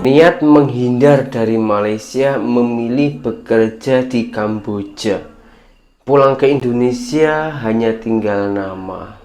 Niat menghindar dari Malaysia, memilih bekerja di Kamboja. Pulang ke Indonesia hanya tinggal nama.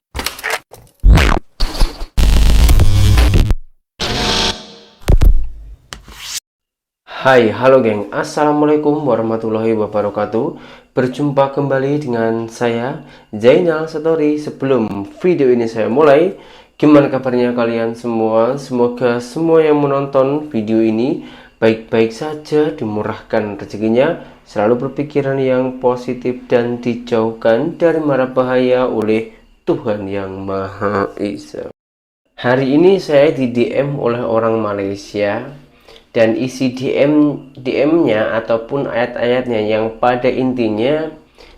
Hai, halo geng. Assalamualaikum warahmatullahi wabarakatuh. Berjumpa kembali dengan saya, Zainal Satori. Sebelum video ini saya mulai, gimana kabarnya kalian semua? Semoga semua yang menonton video ini baik-baik saja, dimurahkan rezekinya, selalu berpikiran yang positif dan dijauhkan dari mara bahaya oleh Tuhan Yang Maha Esa. Hari ini saya di DM oleh orang Malaysia, dan isi DM-nya ataupun ayat-ayatnya yang pada intinya,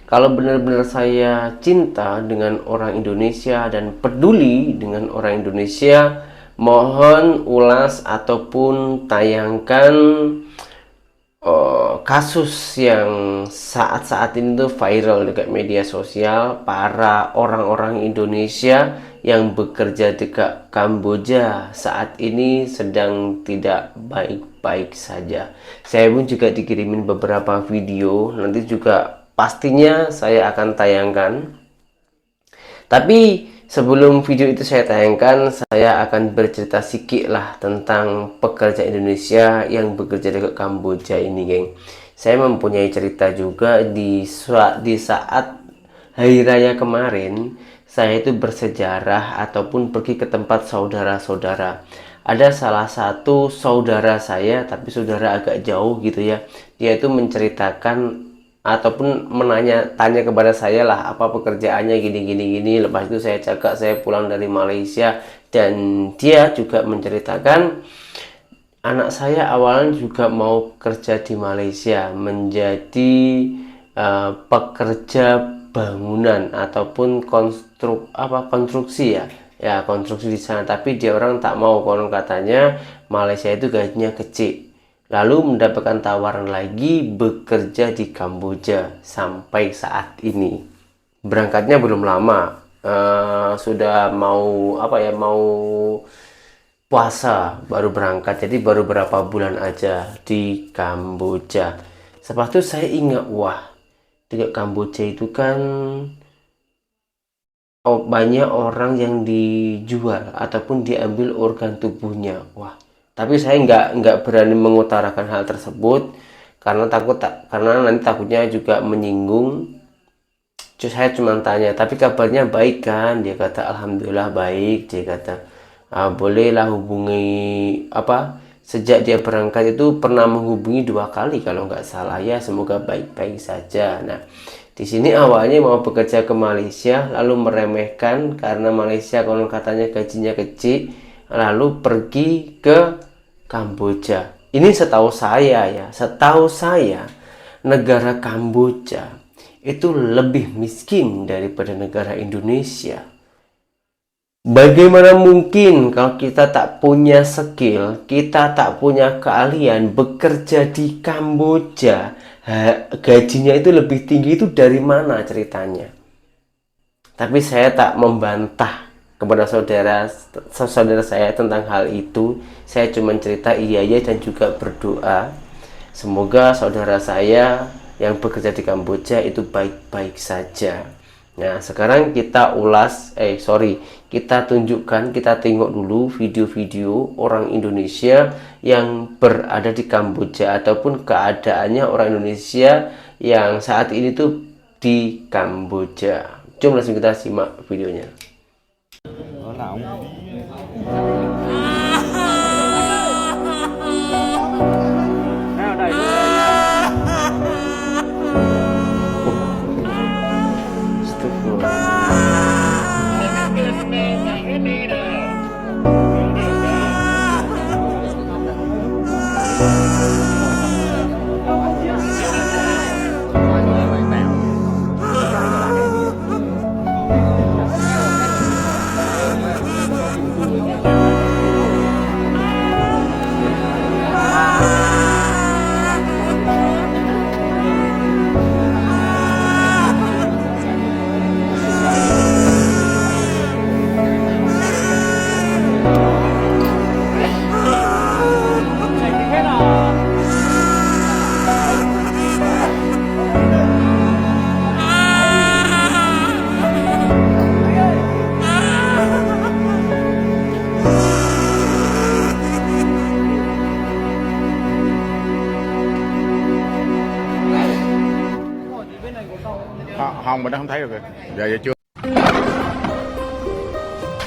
kalau benar-benar saya cinta dengan orang Indonesia dan peduli dengan orang Indonesia, mohon ulas ataupun tayangkan kasus yang saat-saat ini tuh viral dekat media sosial, para orang-orang Indonesia yang bekerja dekat Kamboja saat ini sedang tidak baik-baik saja. Saya pun juga dikirimin beberapa video, nanti juga pastinya saya akan tayangkan. Tapi sebelum video itu saya tayangkan, saya akan bercerita sedikit lah tentang pekerja Indonesia yang bekerja di Kamboja ini, geng. Saya mempunyai cerita juga di saat hari raya kemarin. Saya itu bersejarah ataupun pergi ke tempat saudara-saudara. Ada salah satu saudara saya, tapi saudara agak jauh gitu ya. Dia itu menceritakan ataupun tanya kepada saya lah, apa pekerjaannya gini. Lepas itu saya cakap saya pulang dari Malaysia, dan dia juga menceritakan anak saya awalnya juga mau kerja di Malaysia menjadi pekerja bangunan ataupun konstruksi ya konstruksi di sana, tapi dia orang tak mau, konon katanya Malaysia itu gajinya kecil. Lalu mendapatkan tawaran lagi bekerja di Kamboja sampai saat ini. Berangkatnya belum lama, sudah mau mau puasa baru berangkat, jadi baru berapa bulan aja di Kamboja. Setelah itu saya ingat, wah, di Kamboja itu kan banyak orang yang dijual ataupun diambil organ tubuhnya. Wah, tapi saya nggak berani mengutarakan hal tersebut karena karena nanti takutnya juga menyinggung. Terus saya cuma tanya, tapi kabarnya baik kan? Dia kata alhamdulillah baik. Dia kata bolehlah hubungi sejak dia berangkat itu pernah menghubungi 2 kali kalau nggak salah ya, semoga baik-baik saja. Nah, di sini awalnya mau bekerja ke Malaysia, lalu meremehkan karena Malaysia konon katanya gajinya kecil, lalu pergi ke Kamboja. Ini setahu saya negara Kamboja itu lebih miskin daripada negara Indonesia. Bagaimana mungkin kalau kita tak punya skill, kita tak punya keahlian bekerja di Kamboja, gajinya itu lebih tinggi, itu dari mana ceritanya? Tapi saya tak membantah kepada saudara saya tentang hal itu. Saya cuma cerita iya dan juga berdoa semoga saudara saya yang bekerja di Kamboja itu baik-baik saja. Nah, sekarang kita kita tunjukkan, kita tengok dulu video-video orang Indonesia yang berada di Kamboja ataupun keadaannya orang Indonesia yang saat ini tuh di Kamboja. Jom langsung kita simak videonya. Hồng mà nó không thấy được rồi. Giờ chưa.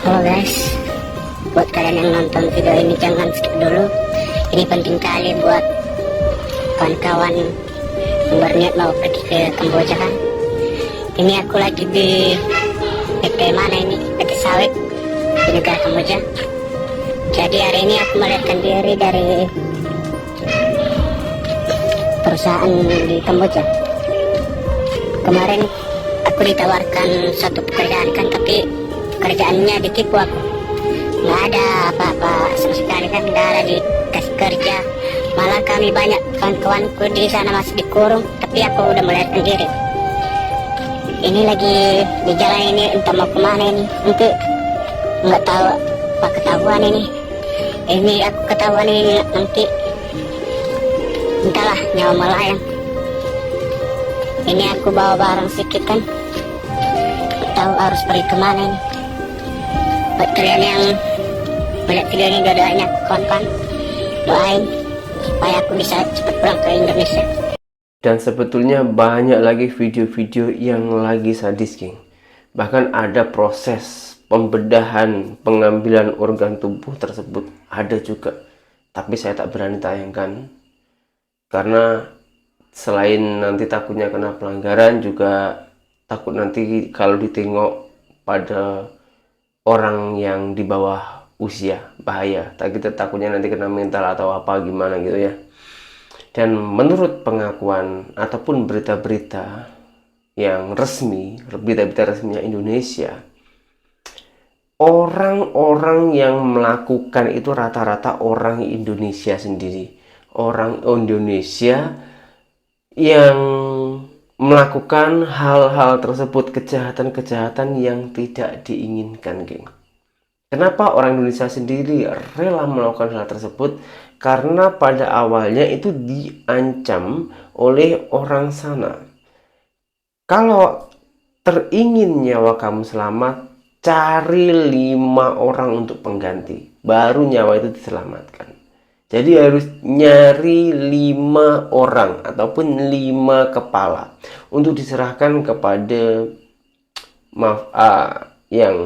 Halo guys, buat kalian yang nonton video ini jangan skip dulu. Ini penting kali buat kawan-kawan yang berniat mau pergi ke Kamboja kan. Ini aku lagi di PT mana ini? PT Sawit di negara Kamboja. Jadi hari ini aku melihatkan diri dari perusahaan di Kamboja. Kemarin aku ditawarkan satu pekerjaan kan, tapi pekerjaannya ditipu aku. Nggak ada apa-apa sama sekali kan, nggak ada dikasih kerja. Malah kami banyak kawan-kawanku di sana masih dikurung, tapi aku udah melarikan diri. Ini lagi di jalan ini entah mau kemana ini, nanti nggak tahu apa ketahuan ini. Ini aku ketahuan ini nanti entahlah nyawa melayang. Ini aku bawa barang sedikit kan, tahu harus pergi kemana ini. Buat kalian yang melihat video ini, doain aku kawan-kawan, doain supaya aku bisa cepat pulang ke Indonesia. Dan sebetulnya banyak lagi video-video yang lagi sadis, geng. Bahkan ada proses pembedahan pengambilan organ tubuh tersebut, ada juga. Tapi saya tak berani tayangkan karena selain nanti takutnya kena pelanggaran, juga takut nanti kalau ditengok pada orang yang di bawah usia bahaya. Kita takutnya nanti kena mental atau apa gimana gitu ya. Dan menurut pengakuan ataupun berita-berita yang resmi, berita-berita resminya Indonesia, orang-orang yang melakukan itu rata-rata orang Indonesia sendiri. Orang Indonesia yang melakukan hal-hal tersebut, kejahatan-kejahatan yang tidak diinginkan, geng. Kenapa orang Indonesia sendiri rela melakukan hal tersebut? Karena pada awalnya itu diancam oleh orang sana. Kalau teringin nyawa kamu selamat, cari 5 orang untuk pengganti, baru nyawa itu diselamatkan. Jadi harus nyari 5 orang ataupun 5 kepala untuk diserahkan kepada yang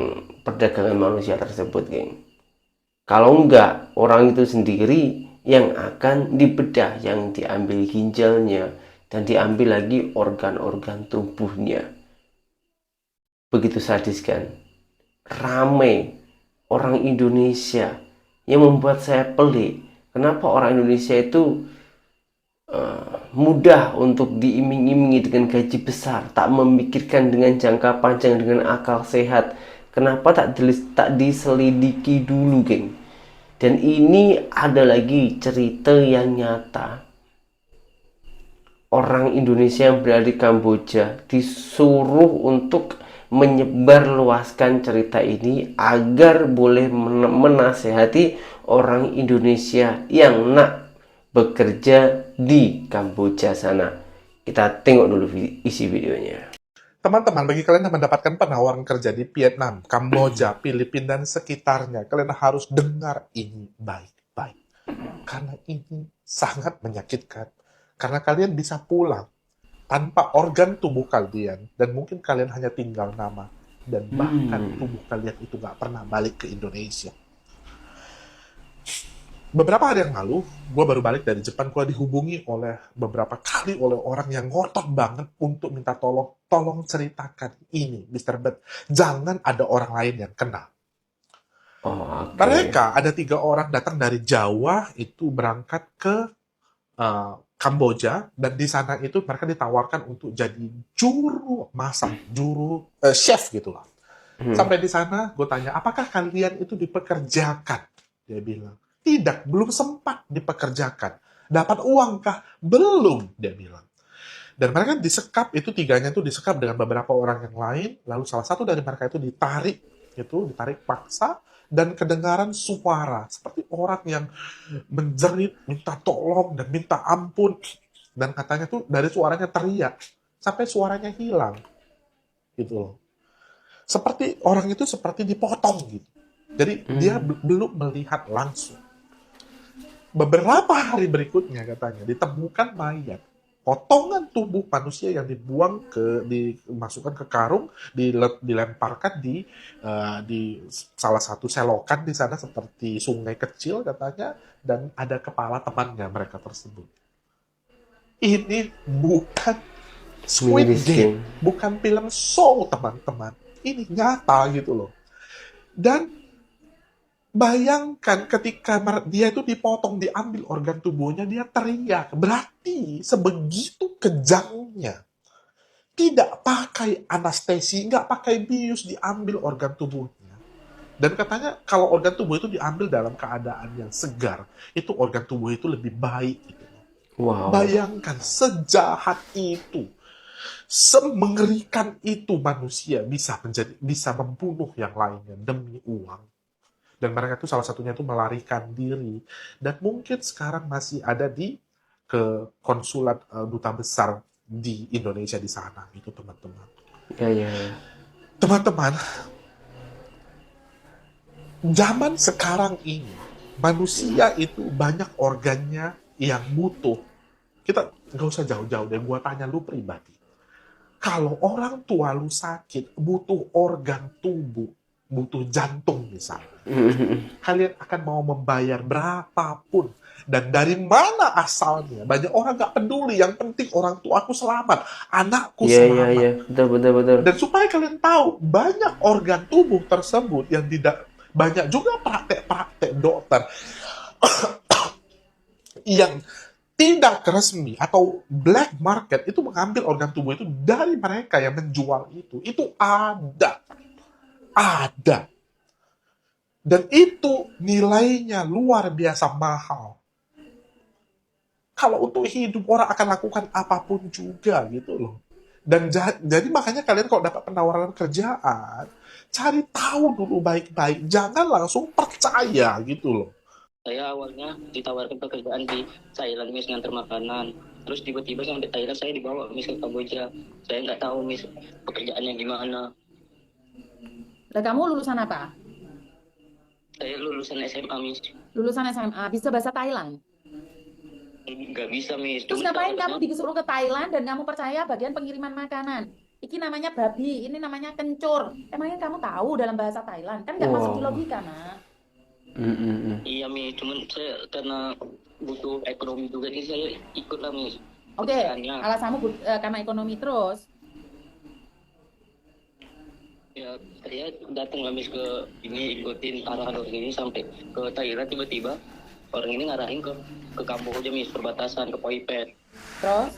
perdagangan manusia tersebut, geng. Kalau enggak, orang itu sendiri yang akan dibedah, yang diambil ginjalnya dan diambil lagi organ-organ tubuhnya. Begitu sadis kan? Ramai orang Indonesia yang membuat saya pelik. Kenapa orang Indonesia itu mudah untuk diiming-imingi dengan gaji besar, tak memikirkan dengan jangka panjang, dengan akal sehat? Kenapa tak diselidiki dulu, geng? Dan ini ada lagi cerita yang nyata. Orang Indonesia yang berada di Kamboja disuruh untuk menyebarluaskan cerita ini agar boleh menasehati orang Indonesia yang nak bekerja di Kamboja sana. Kita tengok dulu isi videonya. Teman-teman, bagi kalian yang mendapatkan penawaran kerja di Vietnam, Kamboja, Filipina, dan sekitarnya, kalian harus dengar ini baik-baik. Karena ini sangat menyakitkan. Karena kalian bisa pulang tanpa organ tubuh kalian, dan mungkin kalian hanya tinggal nama. Dan bahkan tubuh kalian itu nggak pernah balik ke Indonesia. Beberapa hari yang lalu, gue baru balik dari Jepang. Gue dihubungi beberapa kali oleh orang yang ngotot banget untuk minta tolong ceritakan ini, Mr. Bet. Jangan ada orang lain yang kena. Okay. Mereka ada 3 orang datang dari Jawa, itu berangkat ke Kamboja, dan di sana itu mereka ditawarkan untuk jadi juru masak, chef gitulah. Sampai di sana, gue tanya, apakah kalian itu dipekerjakan? Dia bilang, tidak, belum sempat dipekerjakan. Dapat uang kah? Belum, dia bilang. Dan mereka disekap, itu 3-nya itu disekap dengan beberapa orang yang lain, lalu salah satu dari mereka itu ditarik paksa, dan kedengaran suara, seperti orang yang menjerit, minta tolong, dan minta ampun. Dan katanya tuh dari suaranya teriak, sampai suaranya hilang. Gitu loh. Seperti orang itu seperti dipotong gitu. Jadi dia belum melihat langsung. Beberapa hari berikutnya katanya ditemukan mayat potongan tubuh manusia yang dimasukkan ke karung, dilemparkan di salah satu selokan di sana seperti sungai kecil katanya, dan ada kepala temannya mereka tersebut. Ini bukan Squid Miris Game, Game. bukan film show teman-teman. Ini nyata gitu loh. Dan bayangkan ketika dia itu dipotong, diambil organ tubuhnya, dia teriak. Berarti sebegitu kejamnya. Tidak pakai anestesi, nggak pakai bius, diambil organ tubuhnya. Dan katanya kalau organ tubuh itu diambil dalam keadaan yang segar, itu organ tubuh itu lebih baik. Gitu. Wow. Bayangkan sejahat itu, semengerikan itu manusia bisa membunuh yang lainnya demi uang. Dan mereka itu salah satunya itu melarikan diri. Dan mungkin sekarang masih ada ke konsulat duta besar di Indonesia di sana. Itu teman-teman. Ya. Teman-teman, zaman sekarang ini, manusia itu banyak organnya yang butuh. Kita nggak usah jauh-jauh deh, gue tanya lu pribadi. Kalau orang tua lu sakit, butuh organ tubuh, butuh jantung misalnya, kalian akan mau membayar berapapun. Dan dari mana asalnya? Banyak orang gak peduli, yang penting orang tua aku selamat, anakku selamat. Iya. Betul. Dan supaya kalian tahu, banyak organ tubuh tersebut yang tidak, banyak juga praktek-praktek dokter yang tidak resmi atau black market itu mengambil organ tubuh itu dari mereka yang menjual itu. Itu ada. Dan itu nilainya luar biasa mahal. Kalau untuk hidup, orang akan lakukan apapun juga gitu loh. Dan jadi makanya kalian kalau dapat penawaran kerjaan, cari tahu dulu baik-baik. Jangan langsung percaya gitu loh. Saya awalnya ditawarkan pekerjaan di Thailand, Miss, nganter makanan. Terus tiba-tiba sampai Thailand saya dibawa, Miss, ke Kamboja. Saya nggak tahu, Miss, pekerjaannya gimana. Lah kamu lulusan apa? Saya lulusan SMA, Miss. Lulusan SMA, bisa bahasa Thailand. Nggak bisa, Miss. Terus Cuma ngapain tahu- kamu disuruh ke Thailand dan kamu percaya bagian pengiriman makanan? Iki namanya babi, ini namanya kencur. Emangnya kamu tahu dalam bahasa Thailand? Kan nggak Wow. masuk di logika, nak. Iya, Miss. Cuman saya karena butuh ekonomi juga, jadi saya ikut lah, Miss. Oke, Pekerjaannya. alasanmu karena ekonomi terus. Ya, saya datang lah, Miss, ke ini, ikutin arahan orang ini sampai ke Thailand. Tiba-tiba orang ini ngarahin ke Kamboja, Miss, perbatasan ke Poipet. Terus,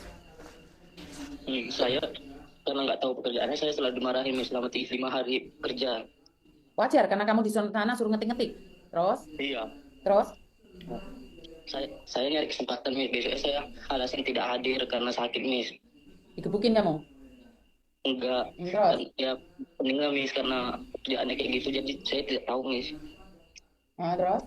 Saya karena nggak tahu pekerjaannya, saya selalu dimarahin, Miss, selama 5 hari kerja. wajar karena kamu di sana suruh ngetik-ngetik. Terus, Iya, terus, saya nyari kesempatan, Miss. Besoknya saya alasan tidak hadir karena sakit, Miss. digebukin kamu. Enggak, Terus, ya penting lah, Miss, karena kerjaannya kayak gitu, jadi saya tidak tahu, Miss. terus,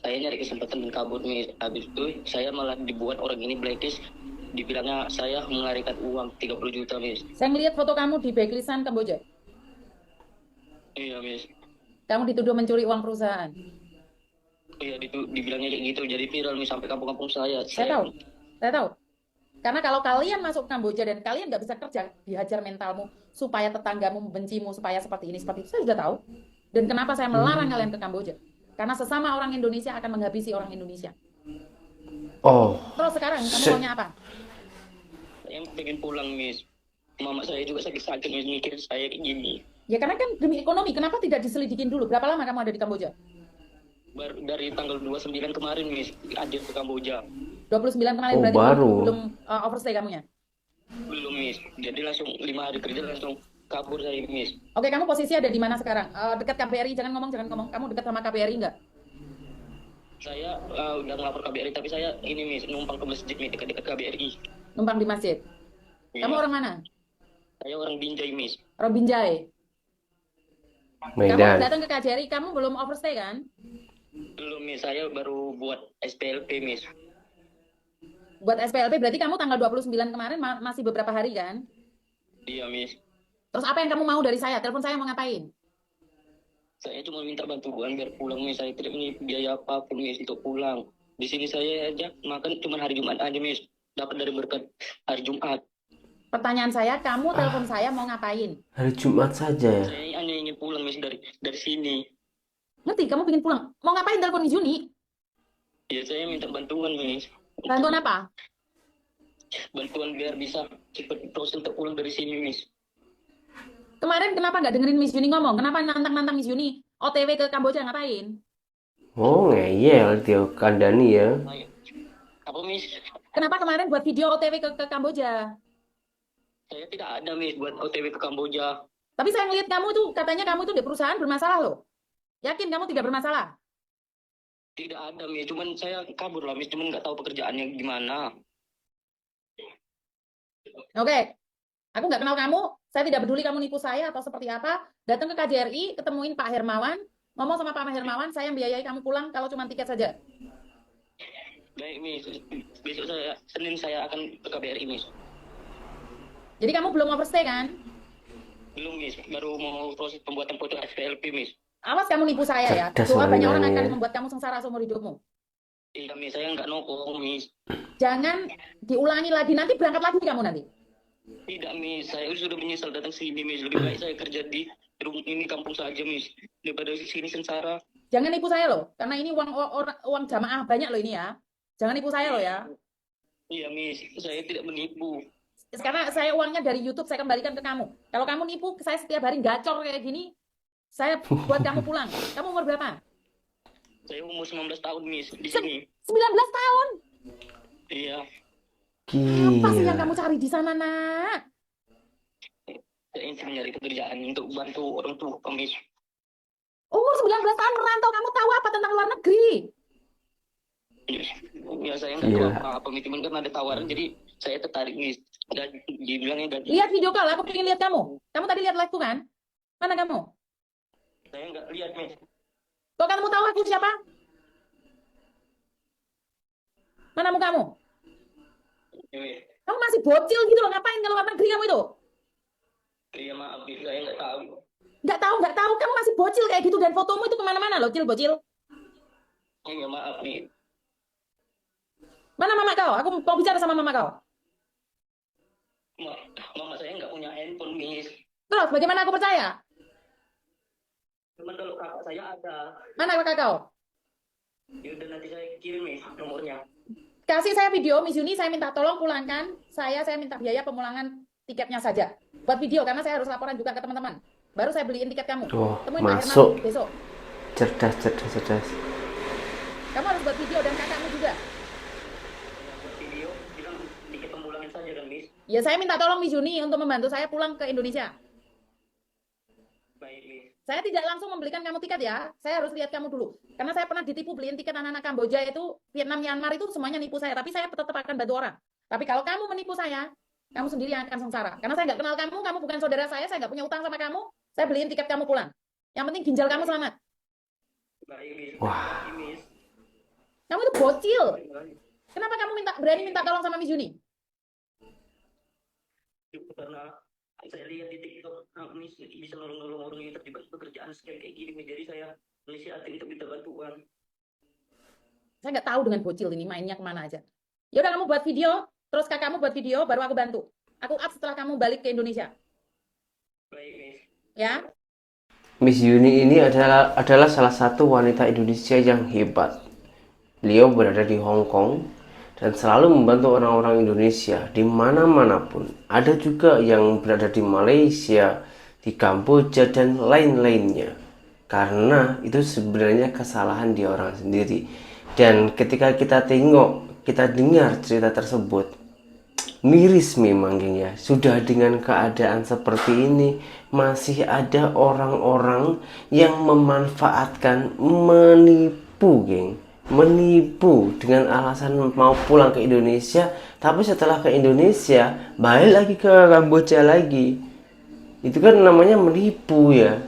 Saya nyari kesempatan dan kabur, Miss. Habis itu saya malah dibuat orang ini blacklist. Dibilangnya saya melarikan uang 30 juta, Miss. saya ngelihat foto kamu di backlistan Kamboja. Iya, Miss. Kamu dituduh mencuri uang perusahaan. Iya, dibilangnya kayak gitu, jadi viral, Miss, sampai kampung-kampung saya. Saya tahu. Karena kalau kalian masuk Kamboja dan kalian nggak bisa kerja, dihajar mentalmu supaya tetanggamu membencimu, supaya seperti ini, seperti itu, saya sudah tahu. Dan kenapa saya melarang kalian ke Kamboja? Karena sesama orang Indonesia akan menghabisi orang Indonesia. Oh, Terus sekarang kamu maunya apa? Saya pengen pulang, Miss. Mama saya juga sakit-sakit, Miss, mikir saya kayak gini. Ya karena kan demi ekonomi, kenapa tidak diselidikin dulu? Berapa lama kamu ada di Kamboja? Baru dari tanggal 29 kemarin, Miss, hadir ke Kamboja. 29 kemarin Oh, berarti baru. belum overstay kamunya. Belum, Miss. Jadi langsung 5 hari kerja langsung kabur saya, Miss. Oke, kamu posisi ada di mana sekarang? Dekat KBRI, jangan ngomong. Kamu dekat sama KBRI nggak? Saya udah ngelapor KBRI, tapi saya ini, Miss, numpang ke masjid, Miss, dekat-dekat KBRI. Numpang di masjid. Iya. Kamu orang mana? Saya orang Binjai, Miss. Orang Binjai. Kamu Medan. datang ke KJRI, kamu belum overstay kan? Belum, Miss. Saya baru buat SPLP, Miss. Buat SPLP berarti kamu tanggal 29 kemarin masih beberapa hari kan? Iya, Miss. Terus apa yang kamu mau dari saya? Telepon saya mau ngapain? Saya cuma minta bantuan biar pulang, Miss. Saya tidak punya biaya apapun, Miss, untuk pulang. Di sini saya aja makan cuma hari Jumat aja, Miss. dapat dari berkat hari Jumat. Pertanyaan saya, kamu telepon saya mau ngapain? Hari Jumat saja ya. Saya hanya ingin pulang Miss dari sini. Ngerti, kamu pengen pulang. Mau ngapain telepon Miss Yuni? Ya saya minta bantuan Miss. Bantuan apa? Bantuan biar bisa cepat proses untuk pulang dari sini Miss. Kemarin kenapa nggak dengerin Miss Yuni ngomong? Kenapa nantang-nantang Miss Yuni? OTW ke Kamboja ngapain? Oh ngeyel dia kandani ya. Ayo. Apa Miss? Kenapa kemarin buat video OTW ke Kamboja? Saya tidak ada Miss buat OTW ke Kamboja. Tapi saya ngeliat kamu tuh, katanya kamu tuh di perusahaan bermasalah loh. Yakin kamu tidak bermasalah? Tidak ada Miss, cuman saya kabur lah Miss, cuman nggak tahu pekerjaannya gimana. Oke, aku nggak kenal kamu. Saya tidak peduli kamu nipu saya atau seperti apa. Datang ke KJRI, ketemuin Pak Hermawan. Ngomong sama Pak Hermawan, saya yang biayai kamu pulang kalau cuma tiket saja. Baik Miss, besok Senin saya akan ke KBRI Miss. Jadi kamu belum overstay kan? Belum Miss, baru mau proses pembuatan foto SPLP Miss. Awas kamu nipu saya ya. Cerdas Doa banyak orang orangnya akan ya. membuat kamu sengsara seumur hidupmu. Iya Miss, saya nggak nokong Miss. Jangan diulangi lagi. Nanti berangkat lagi kamu nanti. Tidak Miss, saya sudah menyesal datang sini Miss. Lebih baik saya kerja di rumah ini kampung saja Miss, daripada di sini sengsara. Jangan nipu saya loh. Karena ini uang jamaah banyak loh ini ya. Jangan nipu saya loh ya. Iya Miss, saya tidak menipu. Karena saya uangnya dari YouTube saya kembalikan ke kamu. Kalau kamu nipu saya setiap hari gacor kayak gini, saya buat kamu pulang. Kamu umur berapa? Saya umur 19 tahun Miss di sini. 19 tahun. Iya, Apa sih yang Gila. kamu cari di sana, Nak? saya ingin mencari pekerjaan untuk bantu orang tua Miss. Umur 19 tahun merantau, kamu tahu apa tentang luar negeri? Ya saya nggak tahu Gila. apa-apa Miss, cuman kan ada tawaran jadi saya tertarik Miss. Dan dibilangnya gaji. Lihat video call, aku pengen lihat kamu. Kamu tadi lihat live-ku kan? Mana kamu? Saya nggak lihat Miss. Kok kamu tahu aku siapa? Mana kamu? Iya, Miss. Kamu masih bocil gitu loh, ngapain ke luar negeri kamu itu? Iya maaf Miss, saya nggak tahu. Nggak tahu, kamu masih bocil kayak gitu dan fotomu itu kemana-mana loh, bocil. Iya maaf Miss. Mana mama kau? Aku mau bicara sama mama kau. Mama saya nggak punya handphone Miss. Terus bagaimana aku percaya? Cuman kalau kakak saya ada. Mana kakak kau? Ya udah nanti saya kirim Miss nomornya. Kasih saya video, Miss Yuni, saya minta tolong pulangkan. Saya minta biaya pemulangan tiketnya saja. Buat video, karena saya harus laporan juga ke teman-teman. Baru saya beliin tiket kamu. Oh, Temuin Pak masuk. Herman besok. Cerdas. Kamu harus buat video dan kakakmu juga. Buat video bilang tiket pemulangan saja kan Miss. Ya, saya minta tolong Miss Yuni untuk membantu saya pulang ke Indonesia. Baik Miss. Saya tidak langsung membelikan kamu tiket ya. Saya harus lihat kamu dulu. Karena saya pernah ditipu beliin tiket anak-anak Kamboja itu, Vietnam, Myanmar itu semuanya nipu saya. Tapi saya tetap akan bantu orang. Tapi kalau kamu menipu saya, kamu sendiri yang akan sengsara. Karena saya nggak kenal kamu bukan saudara saya nggak punya utang sama kamu. Saya beliin tiket kamu pulang. Yang penting ginjal kamu selamat. Baik Miss. Wah. Baik, Miss. Kamu itu bocil. Kenapa kamu berani minta tolong sama Miss Yuni? Karena saya lihat di TikTok Miss bisa nolong-nolong orang yang terlibat pekerjaan kayak gini Miss. Jadi saya inisiatif untuk minta bantuan. Saya nggak tahu dengan bocil ini mainnya kemana aja. Ya udah kamu buat video, terus kakakmu buat video, baru aku bantu. Aku up setelah kamu balik ke Indonesia. Baik Miss. Ya? Miss Yuni ini adalah salah satu wanita Indonesia yang hebat. Beliau berada di Hong Kong dan selalu membantu orang-orang Indonesia di mana-mana pun. Ada juga yang berada di Malaysia, di Kamboja dan lain-lainnya. Karena itu sebenarnya kesalahan dia orang sendiri. Dan ketika kita tengok, kita dengar cerita tersebut, miris memang geng ya. Sudah dengan keadaan seperti ini masih ada orang-orang yang memanfaatkan, menipu geng. Menipu dengan alasan mau pulang ke Indonesia, tapi setelah ke Indonesia balik lagi ke Kamboja lagi. Itu kan namanya menipu ya.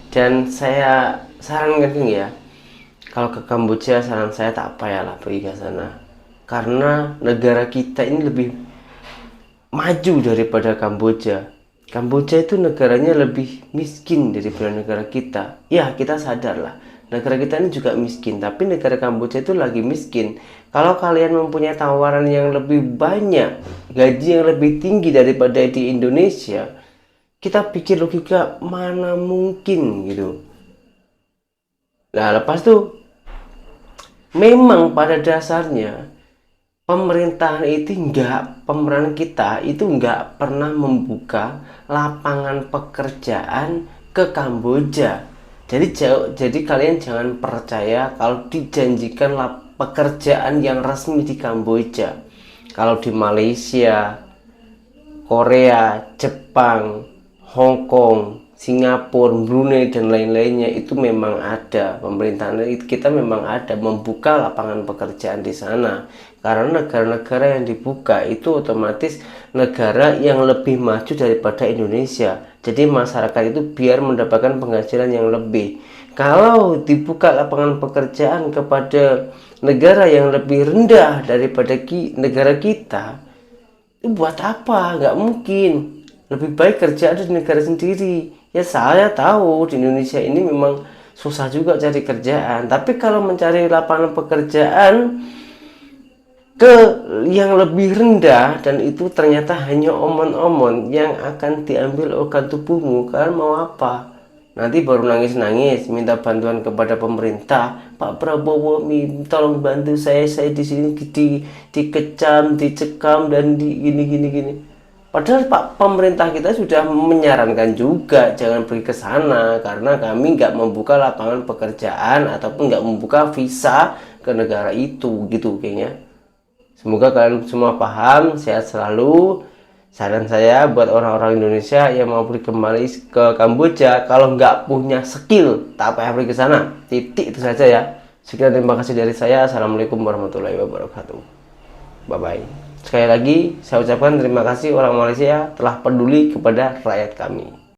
Dan saya sarankan geng ya, kalau ke Kamboja saran saya tak payahlah pergi ke sana. Karena negara kita ini lebih maju daripada Kamboja. Kamboja itu negaranya lebih miskin daripada negara kita. Ya, kita sadar lah. negara kita ini juga miskin, tapi negara Kamboja itu lagi miskin. Kalau kalian mempunyai tawaran yang lebih banyak, gaji yang lebih tinggi daripada di Indonesia, kita pikir logika, mana mungkin gitu. Nah, lepas itu memang pada dasarnya pemerintahan itu pemeran kita itu nggak pernah membuka lapangan pekerjaan ke Kamboja. Jadi kalian jangan percaya kalau dijanjikan pekerjaan yang resmi di Kamboja. Kalau di Malaysia, Korea, Jepang, Hong Kong, Singapura, Brunei dan lain-lainnya itu memang ada, pemerintahan kita memang ada membuka lapangan pekerjaan di sana. Karena negara-negara yang dibuka itu otomatis negara yang lebih maju daripada Indonesia. Jadi masyarakat itu biar mendapatkan penghasilan yang lebih. Kalau dibuka lapangan pekerjaan kepada negara yang lebih rendah daripada negara kita, itu buat apa? Nggak mungkin. Lebih baik kerja di negara sendiri. Ya saya tahu di Indonesia ini memang susah juga cari kerjaan. Tapi kalau mencari lapangan pekerjaan ke yang lebih rendah dan itu ternyata hanya omon-omon yang akan diambil organ tubuhmu, kalian mau apa? Nanti baru nangis-nangis minta bantuan kepada pemerintah. Pak Prabowo, tolong bantu saya di sini dikecam, dicekam dan di gini. Padahal Pak pemerintah kita sudah menyarankan juga jangan pergi ke sana karena kami nggak membuka lapangan pekerjaan ataupun nggak membuka visa ke negara itu gitu kayaknya. Semoga kalian semua paham, sehat selalu. Saran saya buat orang-orang Indonesia yang mau pergi kembali ke Kamboja, kalau nggak punya skill, tak payah pergi ke sana. Titik itu saja ya. Sekian, terima kasih dari saya. Assalamualaikum warahmatullahi wabarakatuh. Bye-bye. Sekali lagi, saya ucapkan terima kasih orang Malaysia telah peduli kepada rakyat kami.